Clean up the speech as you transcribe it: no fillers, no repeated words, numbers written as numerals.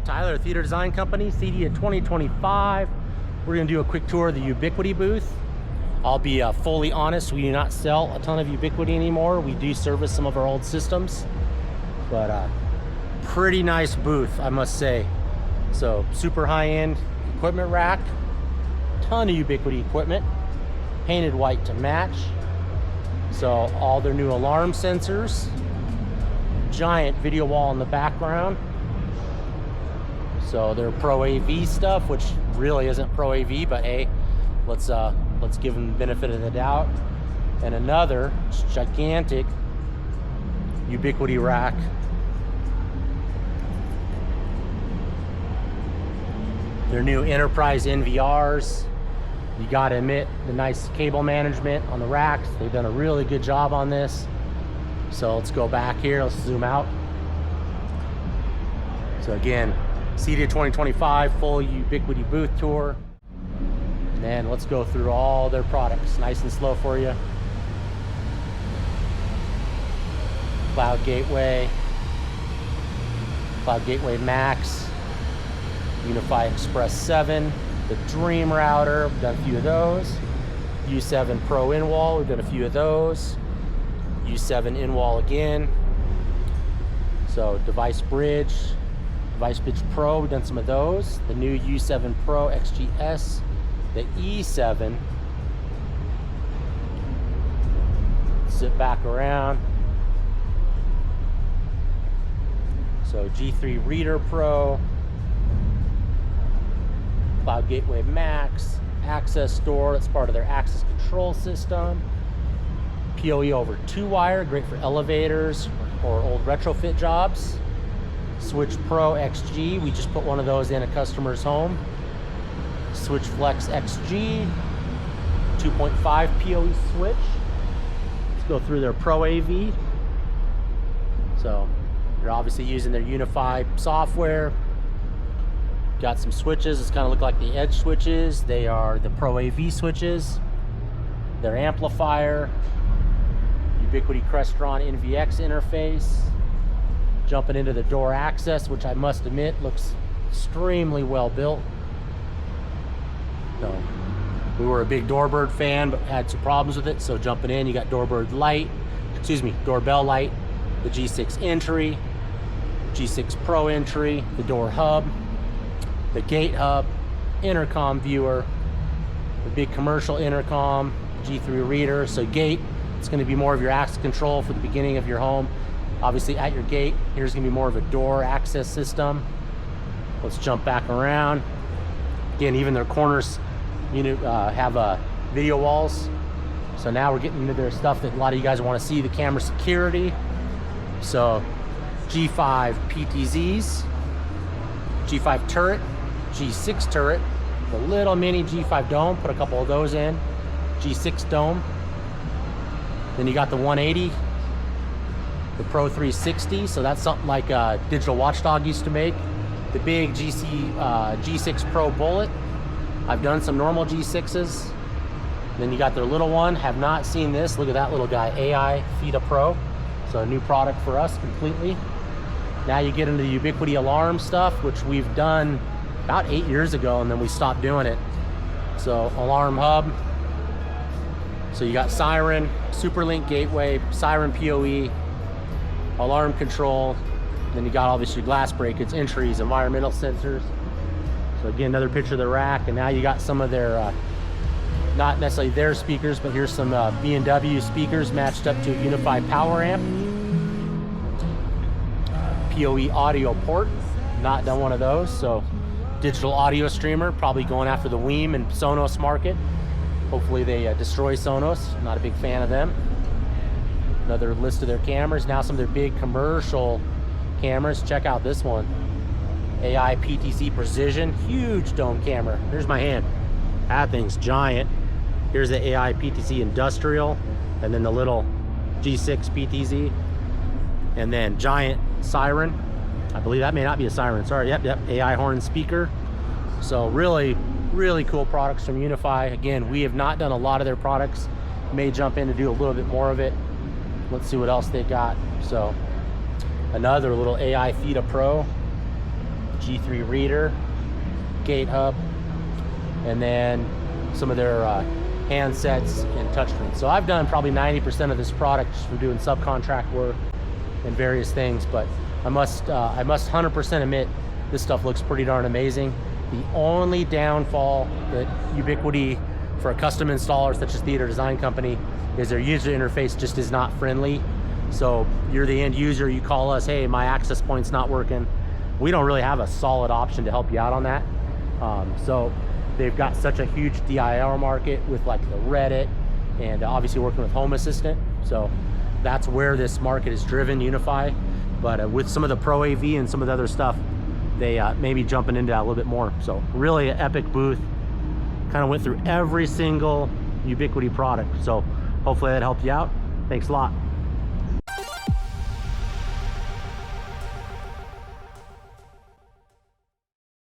Tyler, Theater Design Company, CEDIA 2025. We're gonna do a quick tour of the Ubiquiti booth. I'll be fully honest, we do not sell a ton of Ubiquiti anymore. We do service some of our old systems, but pretty nice booth, I must say. So super high-end equipment rack, ton of Ubiquiti equipment, painted white to match. So all their new alarm sensors, giant video wall in the background. So their ProAV stuff, which really isn't ProAV, but hey, let's give them the benefit of the doubt. And another gigantic Ubiquiti rack. Their new enterprise NVRs. You gotta admit, the nice cable management on the racks. They've done a really good job on this. So let's go back here, let's zoom out. So again, CEDIA 2025 full Ubiquiti booth tour. And then let's go through all their products, nice and slow for you. Cloud Gateway, Cloud Gateway Max, Unify Express 7, the Dream Router, we've done a few of those. U7 Pro in-wall, we've done a few of those. U7 in-wall again. So Device Bridge Pro, we've done some of those. The new U7 Pro XGS, the E7. Sit back around. So G3 Reader Pro, Cloud Gateway Max, Access Store, that's part of their access control system. PoE over 2-wire, great for elevators or old retrofit jobs. Switch Pro XG, we just put one of those in a customer's home. Switch Flex XG, 2.5 PoE switch. Let's go through their ProAV. So they're obviously using their Unify software. Got some switches, it's kind of look like the Edge switches. They are the ProAV switches. Their amplifier, Ubiquiti Crestron NVX interface. Jumping into the door access, which I must admit looks extremely well built. So we were a big Doorbird fan, but had some problems with it. So jumping in, you got Doorbell light, the G6 entry, G6 Pro entry, the door hub, the gate hub, intercom viewer, the big commercial intercom, G3 reader. So gate, it's going to be more of your access control for the beginning of your home. Obviously at your gate, here's going to be more of a door access system. Let's jump back around. Again, even their corners, have video walls. So now we're getting into their stuff that a lot of you guys want to see, the camera security. So G5 PTZs, G5 turret, G6 turret, the little mini G5 dome, put a couple of those in, G6 dome. Then you got the 180, the Pro 360, so that's something like Digital Watchdog used to make. The big G6 Pro Bullet. I've done some normal G6s. Then you got their little one, have not seen this. Look at that little guy, AI FIDA Pro. So a new product for us completely. Now you get into the Ubiquiti alarm stuff, which we've done about 8 years ago, and then we stopped doing it. So alarm hub. So you got Siren, SuperLink gateway, Siren PoE, alarm control. Then you got obviously your glass breakage, entries, environmental sensors. So again, another picture of the rack, and now you got some of their, not necessarily their speakers, but here's some B&W speakers matched up to a unified power amp. PoE audio port, not done one of those. So digital audio streamer, probably going after the Weem and Sonos market. Hopefully they destroy Sonos, not a big fan of them. Another list of their cameras. Now some of their big commercial cameras. Check out this one. AI PTZ Precision, huge dome camera. There's my hand. That thing's giant. Here's the AI PTZ Industrial, and then the little G6 PTZ. And then giant Siren. I believe that may not be a Siren, sorry. Yep, AI horn speaker. So really cool products from Unify. Again, we have not done a lot of their products. May jump in to do a little bit more of it. Let's see what else they got. So another little AI FIDA Pro, G3 reader, gate hub, and then some of their handsets and touchscreens. So I've done probably 90% of this product just from doing subcontract work and various things, but I must 100% admit this stuff looks pretty darn amazing. The only downfall that Ubiquiti, for a custom installer such as Theater Design Company, is their user interface just is not friendly. So you're the end user, you call us, hey, my access point's not working. We don't really have a solid option to help you out on that. So they've got such a huge DIR market with like the Reddit and obviously working with Home Assistant. So that's where this market is driven, Unify. But with some of the ProAV and some of the other stuff, they may be jumping into that a little bit more. So really an epic booth. Kind of went through every single Ubiquiti product. So hopefully that helped you out. Thanks a lot.